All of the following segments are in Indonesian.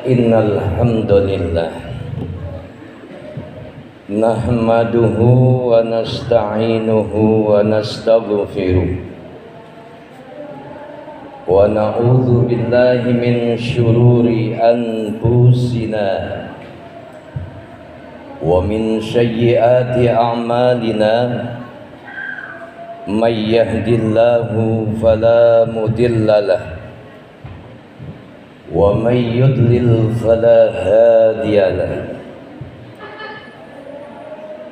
Innal hamdalillah nahmaduhu wa nasta'inuhu wa nastaghfiruh wa na'udzu billahi min syururi anfusina wa min sayyiati a'malina may yahdihillahu fala mudilla lahu wa may yudlil fala hadiya lahu.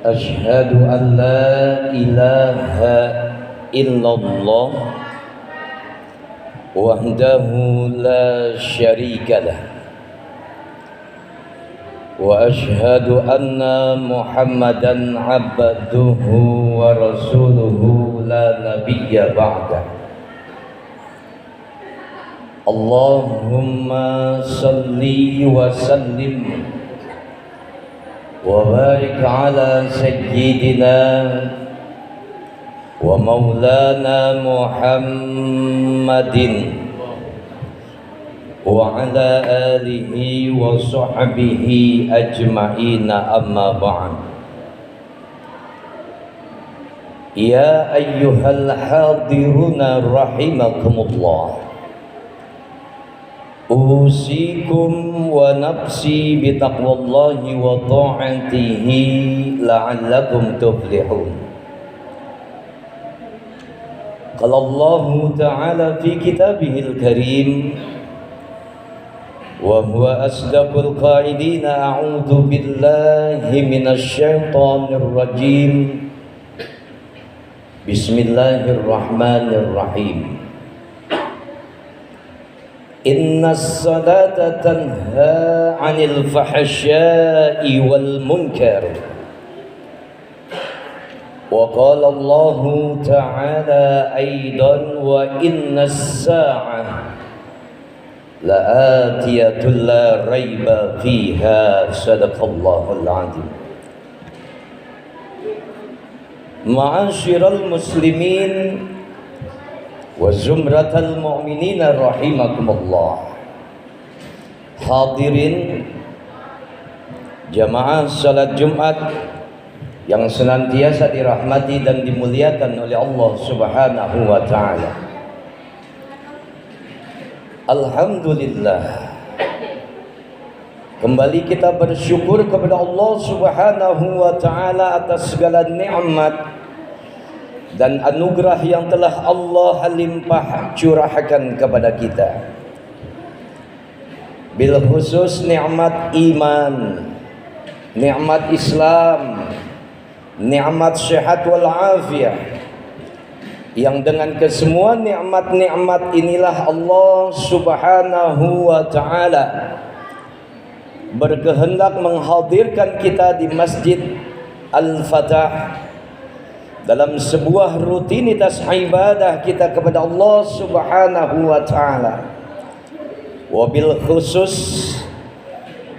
Asyhadu an la ilaha illallah wahdahu la syarika lah wa asyhadu anna Muhammadan abduhu wa rasuluhu la nabiyya ba'dah. Allahumma salli wa sallim wa barik ala sayyidina wa maulana Muhammadin wa ala alihi wa sahbihi ajma'ina, amma ba'd. Ya ayyuhal hadiruna rahimakumullah, usikum wa nafsi bitaqwallahi wa ta'atihi la'allakum tuflihun. Qala Allah Ta'ala fi kitabihil karim wa huwa asdaqul qailin, a'udzu billahi minasy syaithanir rajim. Bismillahirrahmanirrahim. Innas salata tanha 'anil fahsya'i wal munkar. Wa qala Allah ta'ala aidan wa innas sa'ah la'atiyatun la raiba fiha. Sadaqallahul 'azim. Ma'asyiral muslimin wa zumratal mu'minina rahimakumullah. Hadirin jamaah salat Jumat yang senantiasa dirahmati dan dimuliakan oleh Allah Subhanahu wa ta'ala. Alhamdulillah, kembali kita bersyukur kepada Allah Subhanahu wa ta'ala atas segala nikmat dan anugerah yang telah Allah limpah curahkan kepada kita. Bil khusus nikmat iman, nikmat Islam, nikmat sehat wal afiyah, yang dengan kesemua nikmat-nikmat inilah Allah Subhanahu wa ta'ala berkehendak menghadirkan kita di Masjid Al-Fatah dalam sebuah rutinitas ibadah kita kepada Allah Subhanahu wa ta'ala, wabil khusus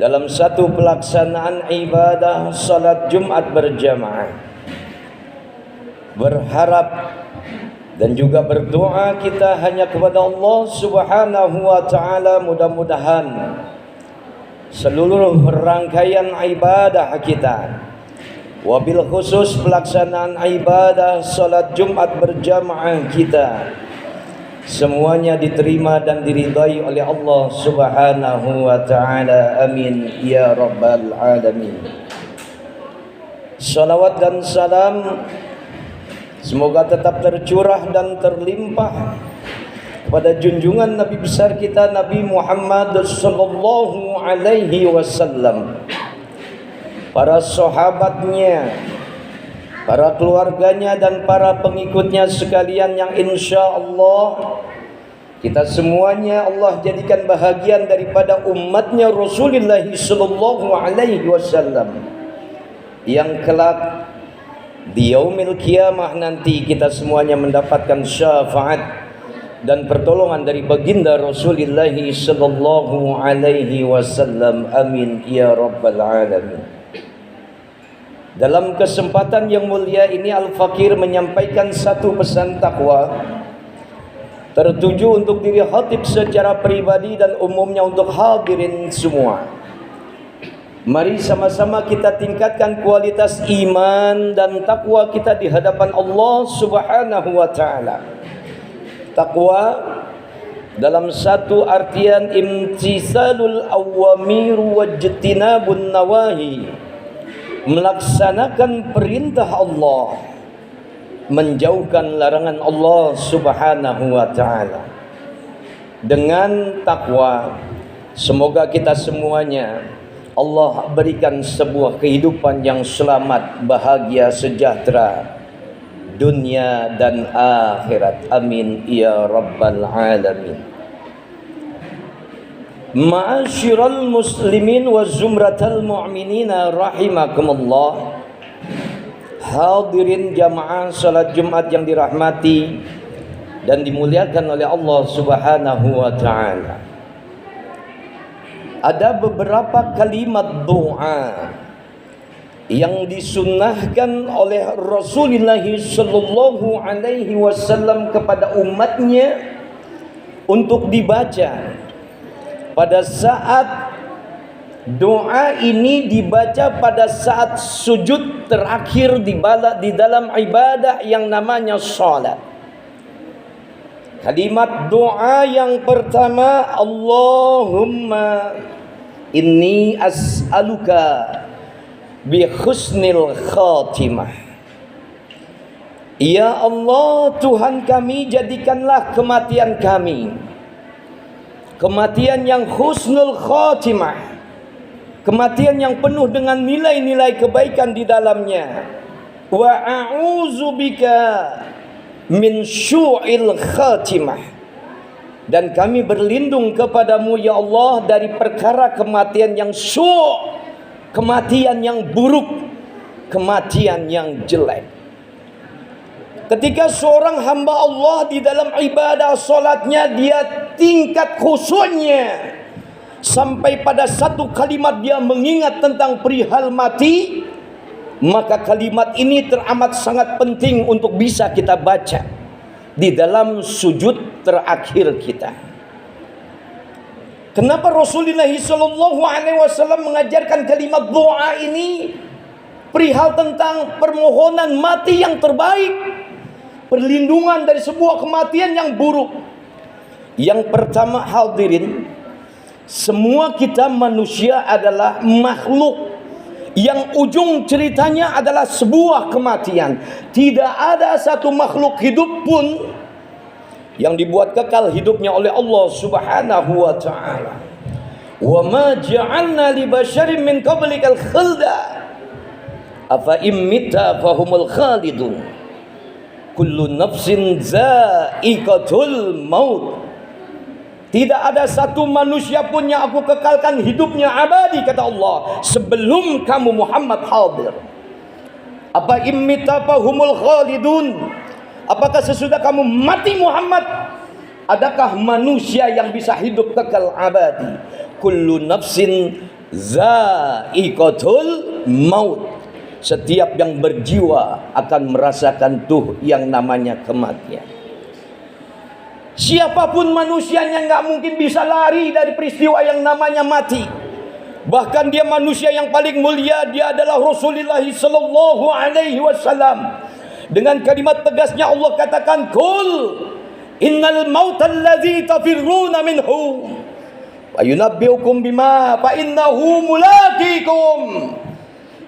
dalam satu pelaksanaan ibadah salat Jumat berjamaah. Berharap dan juga berdoa kita hanya kepada Allah Subhanahu wa ta'ala, mudah-mudahan seluruh rangkaian ibadah kita, wabil khusus pelaksanaan ibadah salat Jumat berjamaah kita, semuanya diterima dan diridai oleh Allah Subhanahu wa ta'ala. Amin ya rabbal alamin. Salawat dan salam semoga tetap tercurah dan terlimpah kepada junjungan Nabi besar kita Nabi Muhammad sallallahu alaihi wasallam, para sahabatnya, para keluarganya dan para pengikutnya sekalian yang insya Allah kita semuanya Allah jadikan bahagian daripada umatnya Rasulullah sallallahu alaihi wasallam, yang kelak di yaumil qiyamah nanti kita semuanya mendapatkan syafaat dan pertolongan dari baginda Rasulullah sallallahu alaihi wasallam. Amin ya rabbal alamin. Dalam kesempatan yang mulia ini Al-Fakir menyampaikan satu pesan takwa tertuju untuk diri khatib secara pribadi dan umumnya untuk hadirin semua. Mari sama-sama kita tingkatkan kualitas iman dan takwa kita di hadapan Allah Subhanahu wa taala. Takwa dalam satu artian imtisalul awamir wajtinabun nawahi, melaksanakan perintah Allah, menjauhkan larangan Allah Subhanahu wa taala. Dengan takwa, semoga kita semuanya Allah berikan sebuah kehidupan yang selamat, bahagia, sejahtera dunia dan akhirat. Amin ya rabbal alamin. Ma'asyiral muslimin wa zumratal mu'minina rahimakumullah. Hadirin jamaah salat Jumat yang dirahmati dan dimuliakan oleh Allah Subhanahu wa taala. Ada beberapa kalimat doa yang disunnahkan oleh Rasulullah sallallahu alaihi wasallam kepada umatnya untuk dibaca pada saat doa ini dibaca pada saat sujud terakhir di dalam ibadah yang namanya salat. Kalimat doa yang pertama, Allahumma inni as'aluka bi husnil khatimah. Ya Allah, Tuhan kami, jadikanlah kematian kami kematian yang husnul khatimah, kematian yang penuh dengan nilai-nilai kebaikan di dalamnya. Wa a'udzubika min syu'il khatimah, dan kami berlindung kepadamu ya Allah dari perkara kematian yang kematian yang buruk, kematian yang jelek. Ketika seorang hamba Allah di dalam ibadah solatnya, dia tingkat khusyuknya sampai pada satu kalimat dia mengingat tentang perihal mati, maka kalimat ini teramat sangat penting untuk bisa kita baca di dalam sujud terakhir kita. Kenapa Rasulullah SAW mengajarkan kalimat doa ini? Perihal tentang permohonan mati yang terbaik, perlindungan dari sebuah kematian yang buruk. Yang pertama, hadirin, semua kita manusia adalah makhluk yang ujung ceritanya adalah sebuah kematian. Tidak ada satu makhluk hidup pun yang dibuat kekal hidupnya oleh Allah Subhanahu wa taala. Wa ma ja'alna li basyarin min qablikal khulda afa immita fahumul khalidun kullu nafsin za'iqatul maut. Tidak ada satu manusia pun yang aku kekalkan hidupnya abadi, kata Allah, sebelum kamu Muhammad hadir. Apa immita fahumul khalidun, apakah sesudah kamu mati Muhammad, adakah manusia yang bisa hidup kekal abadi? Kullu nafsin za'iqatul maut. Setiap yang berjiwa akan merasakan yang namanya kematian. Siapapun manusianya nggak mungkin bisa lari dari peristiwa yang namanya mati. Bahkan dia manusia yang paling mulia, dia adalah Rasulullah sallallahu alaihi wasallam. Dengan kalimat tegasnya Allah katakan, "Qul innal mauta allazi tafirruna minhu wa yunabbiukum bima fa innahu mulaqikum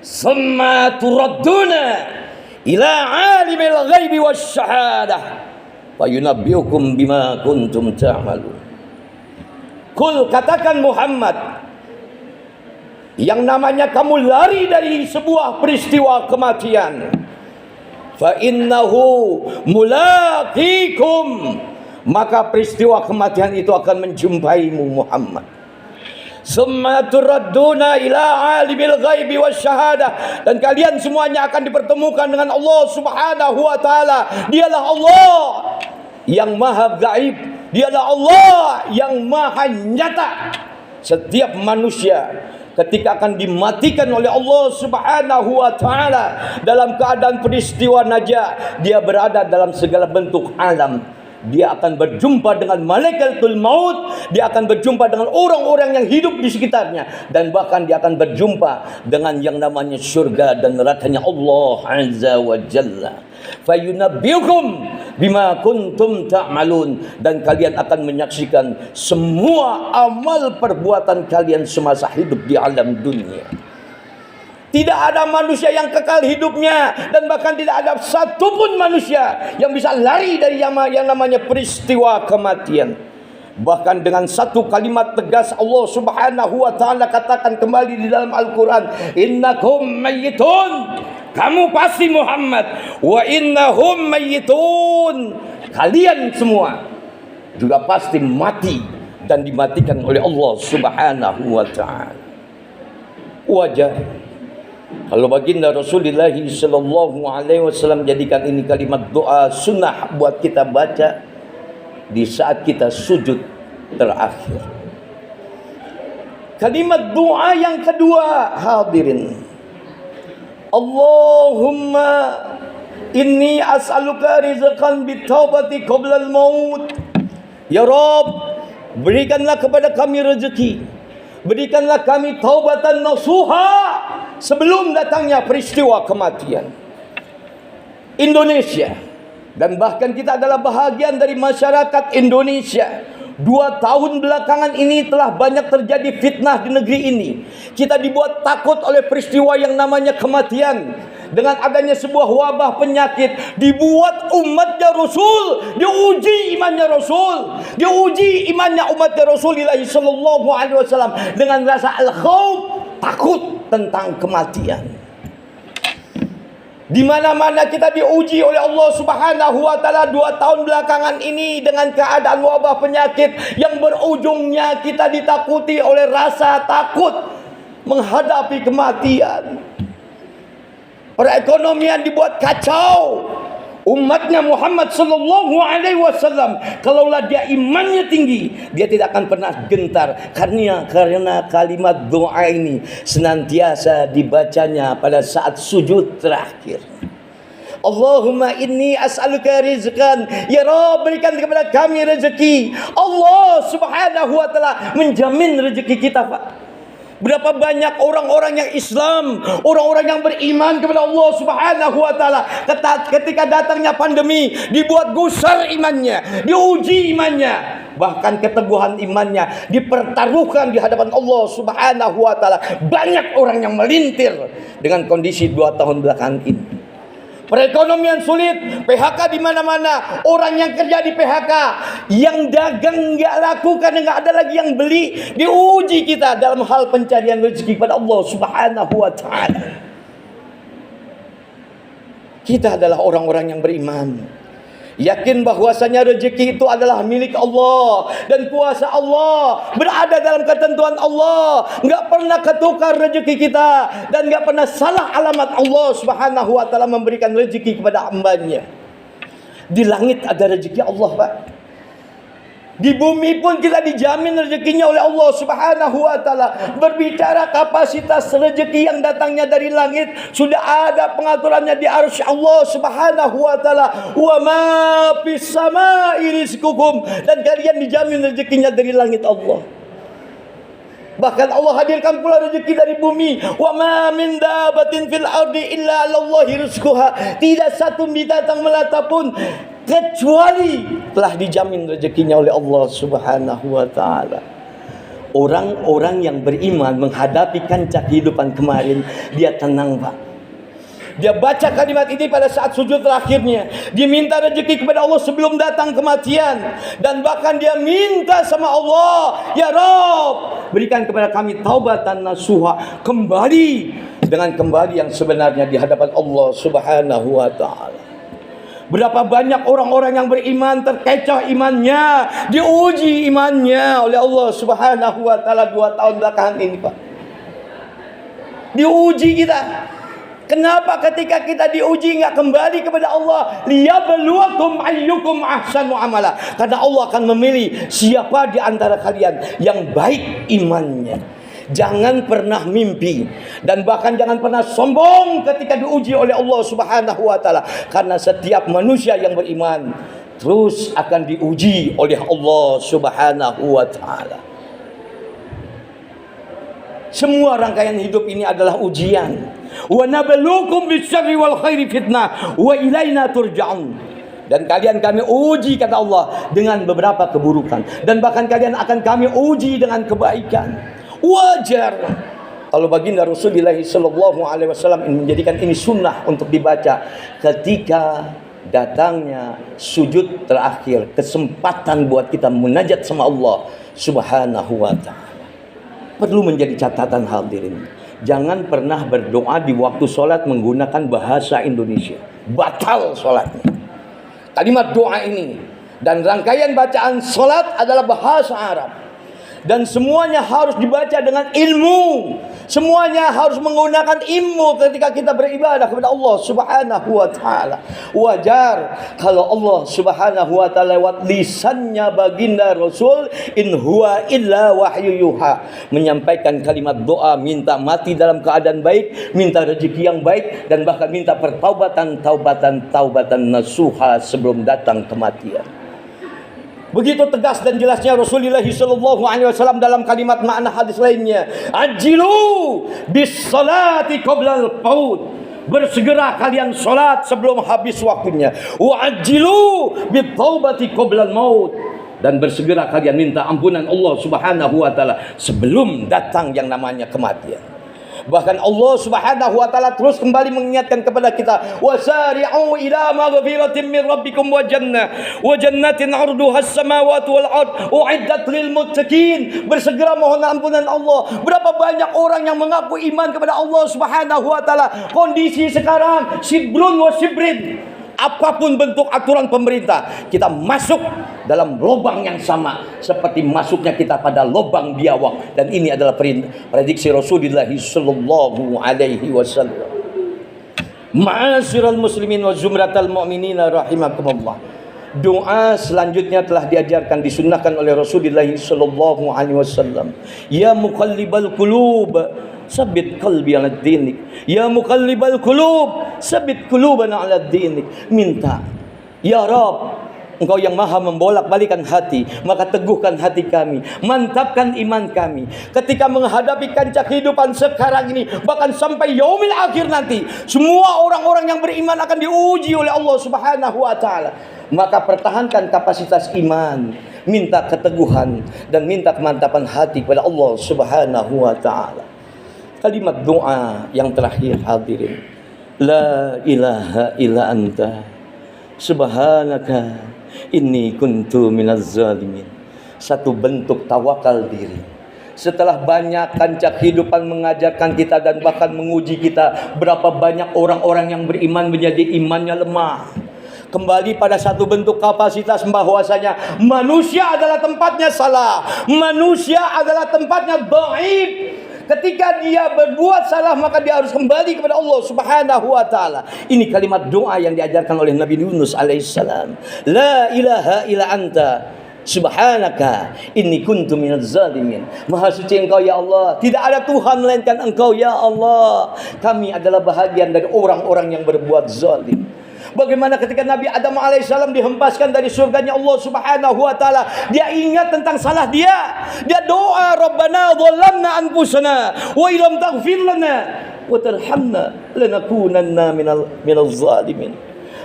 summa turadduna ila alimil ghaibi wasyahadah wa yunabbiukum bima kuntum ta'malun." Qul, katakan Muhammad, yang namanya kamu lari dari sebuah peristiwa kematian, fa innahu mulaqikum, maka peristiwa kematian itu akan menjumpaimu Muhammad. Summa turadduna ila alimil ghaibi wasyahadah, dan kalian semuanya akan dipertemukan dengan Allah Subhanahu wa taala. Dialah Allah yang maha gaib, dialah Allah yang maha nyata. Setiap manusia ketika akan dimatikan oleh Allah Subhanahu wa taala dalam keadaan peristiwa najah, dia berada dalam segala bentuk alam, dia akan berjumpa dengan malaikatul maut, dia akan berjumpa dengan orang-orang yang hidup di sekitarnya, dan bahkan dia akan berjumpa dengan yang namanya surga dan nerakanya Allah Azza wa Jalla. Fayunabbiukum bima kuntum ta'malun, dan kalian akan menyaksikan semua amal perbuatan kalian semasa hidup di alam dunia. Tidak ada manusia yang kekal hidupnya, dan bahkan tidak ada satupun manusia yang bisa lari dari yang namanya peristiwa kematian. Bahkan dengan satu kalimat tegas Allah Subhanahu wa taala katakan kembali di dalam Al-Qur'an, innakum mayyitun, kamu pasti Muhammad, wa innahum mayyitun, kalian semua juga pasti mati dan dimatikan oleh Allah Subhanahu wa taala. Wajar kalau baginda Rasulullah sallallahu alaihi wasallam jadikan ini kalimat doa sunnah buat kita baca di saat kita sujud terakhir. Kalimat doa yang kedua, hadirin, Allahumma inni as'aluka rizqan bitaubati qabla al-maut. Ya Rabb, berikanlah kepada kami rezeki, berikanlah kami taubatan nasuha sebelum datangnya peristiwa kematian. Indonesia, dan bahkan kita adalah bahagian dari masyarakat Indonesia, 2 tahun belakangan ini telah banyak terjadi fitnah di negeri ini. Kita dibuat takut oleh peristiwa yang namanya kematian. Dengan adanya sebuah wabah penyakit, dibuat umatnya Rasul diuji imannya Rasul, diuji imannya umatnya Rasulullah sallallahu alaihi wasallam dengan rasa al-khauf, takut tentang kematian. Di mana-mana kita diuji oleh Allah Subhanahu wa taala 2 tahun belakangan ini dengan keadaan wabah penyakit yang berujungnya kita ditakuti oleh rasa takut menghadapi kematian. Perekonomian dibuat kacau. Umatnya Muhammad sallallahu alaihi wasallam, kalaulah dia imannya tinggi, dia tidak akan pernah gentar karena kalimat doa ini senantiasa dibacanya pada saat sujud terakhir. Allahumma inni as'aluka rizqan, ya Rabb, berikan kepada kami rezeki. Allah Subhanahu wa taala menjamin rezeki kita, Pak. Berapa banyak orang-orang yang Islam, orang-orang yang beriman kepada Allah Subhanahu wa taala, ketika datangnya pandemi dibuat gusar imannya, diuji imannya, bahkan keteguhan imannya dipertaruhkan di hadapan Allah Subhanahu wa taala. Banyak orang yang melintir dengan kondisi 2 tahun belakangan ini. Perekonomian sulit, PHK di mana-mana, orang yang kerja di PHK, yang dagang nggak laku karena nggak ada lagi yang beli. Diuji kita dalam hal pencarian rezeki kepada Allah Subhanahu wa taala. Kita adalah orang-orang yang beriman, yakin bahwasanya rezeki itu adalah milik Allah dan kuasa Allah, berada dalam ketentuan Allah. Enggak pernah ketukar rezeki kita dan enggak pernah salah alamat Allah Subhanahu wa taala memberikan rezeki kepada hambanya. Di langit ada rezeki Allah, Pak. Di bumi pun kita dijamin rezekinya oleh Allah Subhanahu wa taala. Berbicara kapasitas rezeki yang datangnya dari langit, sudah ada pengaturannya di arsy Allah Subhanahu wa taala. Wa ma fis samai rizqukum, dan kalian dijamin rezekinya dari langit Allah. Bahkan Allah hadirkan pula rezeki dari bumi. Wa ma min dabatin fil ardi illa 'alallahi rizquha. Tidak satu binatang melata pun kecuali telah dijamin rezekinya oleh Allah Subhanahu wa taala. Orang-orang yang beriman menghadapi kancah kehidupan kemarin, dia tenang, Pak. Dia baca kalimat ini pada saat sujud terakhirnya. Dia minta rezeki kepada Allah sebelum datang kematian. Dan bahkan dia minta sama Allah, ya Rabb, berikan kepada kami taubatan nasuha, kembali dengan kembali yang sebenarnya di hadapan Allah Subhanahu wa taala. Berapa banyak orang-orang yang beriman terkecoh imannya, diuji imannya oleh Allah Subhanahu wa taala 2 tahun belakangan ini, Pak. Diuji kita. Kenapa ketika kita diuji enggak kembali kepada Allah? Liyabluwakum ayyukum ahsanu amala. Karena Allah akan memilih siapa di antara kalian yang baik imannya. Jangan pernah mimpi dan bahkan jangan pernah sombong ketika diuji oleh Allah Subhanahu wa taala, karena setiap manusia yang beriman terus akan diuji oleh Allah Subhanahu wa taala. Semua rangkaian hidup ini adalah ujian. Wa nabluukum bisyarri wal khairi fitnah wa ilaina turja'un. Dan kalian kami uji, kata Allah, dengan beberapa keburukan, dan bahkan kalian akan kami uji dengan kebaikan. Wajar kalau baginda Rasulullah sallallahu alaihi wasallam menjadikan ini sunnah untuk dibaca ketika datangnya sujud terakhir, kesempatan buat kita munajat sama Allah Subhanahu wa taala. Perlu menjadi catatan hadirin, jangan pernah berdoa di waktu sholat menggunakan bahasa Indonesia, batal sholatnya. Kalimat doa ini dan rangkaian bacaan sholat adalah bahasa Arab, dan semuanya harus dibaca dengan ilmu. Semuanya harus menggunakan ilmu ketika kita beribadah kepada Allah Subhanahu wa taala. Wajar kalau Allah Subhanahu wa taala lewat lisannya baginda Rasul, in huwa illa wahyu yuha, menyampaikan kalimat doa, minta mati dalam keadaan baik, minta rezeki yang baik, dan bahkan minta pertaubatan nasuha sebelum datang kematian. Begitu tegas dan jelasnya Rasulullah SAW dalam kalimat makna hadis lainnya, ajilu bis salati qoblal maut, bersegera kalian salat sebelum habis waktunya. Wa ajilu bit taubati qoblal maut, dan bersegera kalian minta ampunan Allah Subhanahu wa taala sebelum datang yang namanya kematian. Bahkan Allah Subhanahu wa taala terus kembali mengingatkan kepada kita, wasari'u ila maghfiratin min rabbikum wa jannatin 'arduha as-samawati wal ard u'iddat lil muttaqin. Bersegera mohon ampunan Allah. Berapa banyak orang yang mengaku iman kepada Allah Subhanahu wa taala, kondisi sekarang sibrun wa sibrin. Apapun bentuk aturan pemerintah, kita masuk dalam lubang yang sama seperti masuknya kita pada lubang biawak. Dan ini adalah prediksi Rasulullah sallallahu alaihi wasallam. Ma'asyiral muslimin wa zumratal mu'minina rahimakumullah. Doa selanjutnya telah diajarkan, disunnahkan oleh Rasulullah sallallahu alaihi wasallam. Ya muqallibal qulub, sabit qalbi ala dinik. Ya muqallibal qulub, sabit qulubana ala dinik. Minta, ya Rabb, Engkau yang maha membolak-balikan hati, maka teguhkan hati kami, mantapkan iman kami ketika menghadapi kancah kehidupan sekarang ini, bahkan sampai yaumil akhir nanti. Semua orang-orang yang beriman akan diuji oleh Allah Subhanahu wa taala. Maka pertahankan kapasitas iman, minta keteguhan dan minta kemantapan hati kepada Allah Subhanahu wa taala. Kalimat doa yang terakhir hadirin, la ilaha illa anta subhanaka inni kuntu minaz zalimin. Satu bentuk tawakal diri. Setelah banyak kancah kehidupan mengajarkan kita dan bahkan menguji kita, berapa banyak orang-orang yang beriman menjadi imannya lemah. Kembali pada satu bentuk kapasitas bahwasanya manusia adalah tempatnya salah, manusia adalah tempatnya dhaif. Ketika dia berbuat salah, maka dia harus kembali kepada Allah Subhanahu wa taala. Ini kalimat doa yang diajarkan oleh Nabi Yunus alaihissalam. La ilaha illa anta subhanaka inni kuntu minaz zalimin. Maha suci Engkau ya Allah, tidak ada Tuhan melainkan Engkau ya Allah. Kami adalah bahagian dari orang-orang yang berbuat zalim. Bagaimana ketika Nabi Adam alaihissalam dihempaskan dari surganya Allah Subhanahu wa taala, dia ingat tentang salah dia. Dia doa, Rabbana dhallamna anfusana wa illam taghfir lana wa tarhamna lanakunanna minaz zalimin.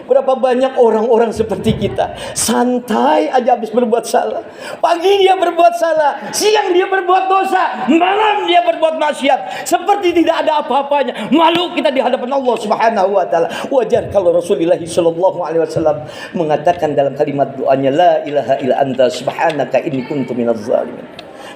Berapa banyak orang-orang seperti kita, santai aja habis berbuat salah. Pagi dia berbuat salah, siang dia berbuat dosa, malam dia berbuat maksiat, seperti tidak ada apa-apanya. Malu kita di hadapan Allah Subhanahu wa taala. Wajar kalau Rasulullah sallallahu alaihi wasallam mengatakan dalam kalimat doanya, la ilaha illa anta subhanaka inni kuntu minaz zalimin.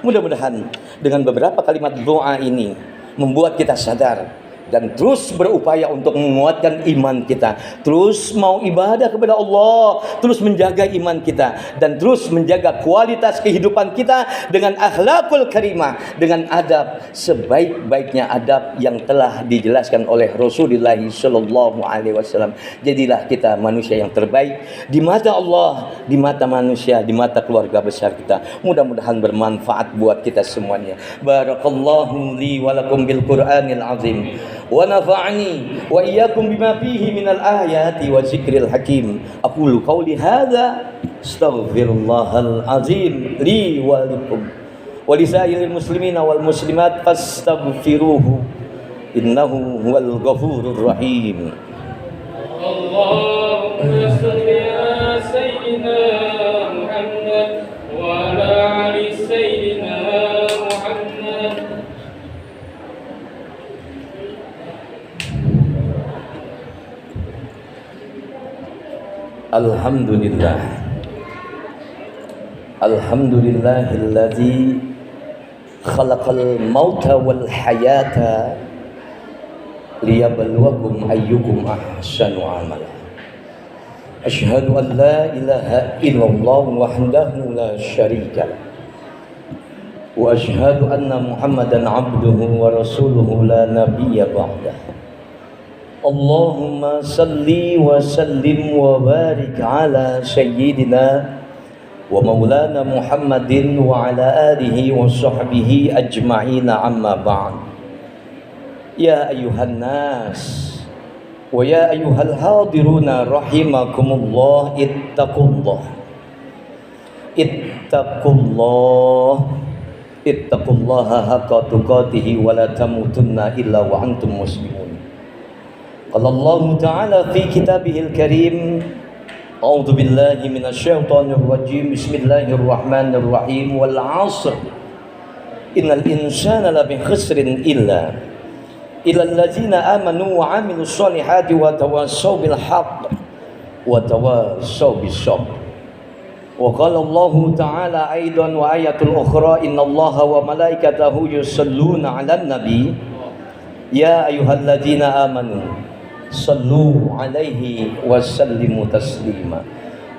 Mudah-mudahan dengan beberapa kalimat doa ini membuat kita sadar dan terus berupaya untuk menguatkan iman kita, terus mau ibadah kepada Allah, terus menjaga iman kita, dan terus menjaga kualitas kehidupan kita dengan akhlakul karimah, dengan adab sebaik-baiknya adab yang telah dijelaskan oleh Rasulullah sallallahu alaihi wasallam. Jadilah kita manusia yang terbaik di mata Allah, di mata manusia, di mata keluarga besar kita. Mudah-mudahan bermanfaat buat kita semuanya. Barakallahu li wa lakum bil Qur'anil azim ونفعني وإياكم بما فيه من الآيات والذكر الحكيم. أقول قولي هذا أستغفر الله العظيم لي ولكم ولسائر المسلمين والمسلمات فاستغفروه إنه هو الغفور الرحيم. اللهم صل على سيدنا محمد وعلى آل سيدنا محمد. Alhamdulillah, alhamdulillahilladzi khalaqal mauta wal hayata liyabluwakum ayyukum ahsanu amala. Asyhadu an la ilaha illallah wahdahu la syarika lah. Wa asyhadu anna Muhammadan abduhu wa rasuluhu la nabiyya ba'dah. Allahumma salli wa sallim wa barik ala sayyidina wa maulana Muhammadin wa ala alihi wa sahbihi ajma'ina amma ba'd. Ya ayuhan nas wa ya ayuhal hadiruna rahimakumullah, ittaqullah ittaqullaha haqqa tuqatih wa la tamutunna illa wa antum muslimun. Qala Allah Ta'ala fi kitabihil karim, a'udzu billahi minasyaitonir rajim, bismillahirrahmanirrahim, wal 'ashr innal insana lafi khusrin illa allazina amanu wa 'amilus solihati wa tawassaw bil haqq wa tawassaw bis sabr. Wa qala Allah Ta'ala aidan wa ayatul ukhra, innallaha wa malaikatahu yusalluna 'alan nabi ya ayyuhalladzina amanu sallu alaihi wa sallimu taslima.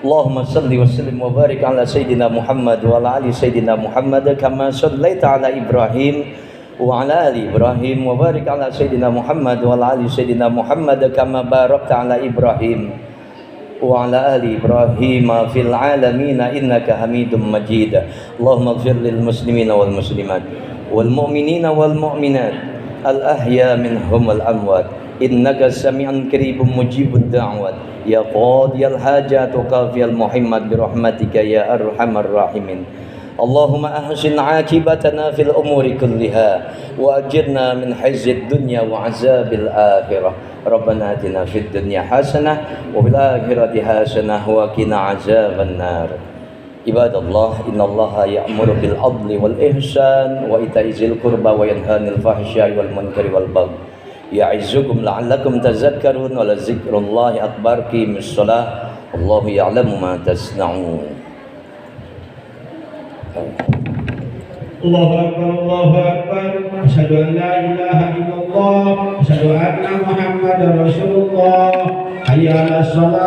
Allahumma salli wa sallim wa barik ala sayyidina Muhammad wa ala ali sayyidina Muhammad kama sallaita ala Ibrahim wa ala ali Ibrahim wa barik ala sayyidina Muhammad wa ala ali sayyidina Muhammad kama barakta ala Ibrahim wa ala ali Ibrahim fil alamin innaka Hamidum Majid. Allahumma ighfir lil muslimina wal muslimat wal mu'minina wal mu'minat al ahya minhum wal amwat innaka sami'un qaribun mujibud da'wat ya qadiyal hajat wa kafiyal muhammad bi rahmatika ya arhamar rahimin. Allahumma ahsin 'aqibatana fil umuri kulliha wa ajirna min khizyid dunya wa 'azabil akhirah. Rabbana atina fid dunya hasanah wa fil akhirati hasanah wa qina 'azaban nar. Ibadallah, innallaha ya'muru bil 'adli wal ihsan wa ita'i dzil qurba wa yanha 'anil fahsya'i wal munkari wal baghi ya'izukum la'allakum tazakkarun wa la dzikrullahi akbar. Qimis shalah, Allahu ya'lamu ma tasna'un. Allahu akbar, asyhadu an la ilaha illallah, asyhadu anna Muhammadar Rasulullah. Hayya 'alas shalah.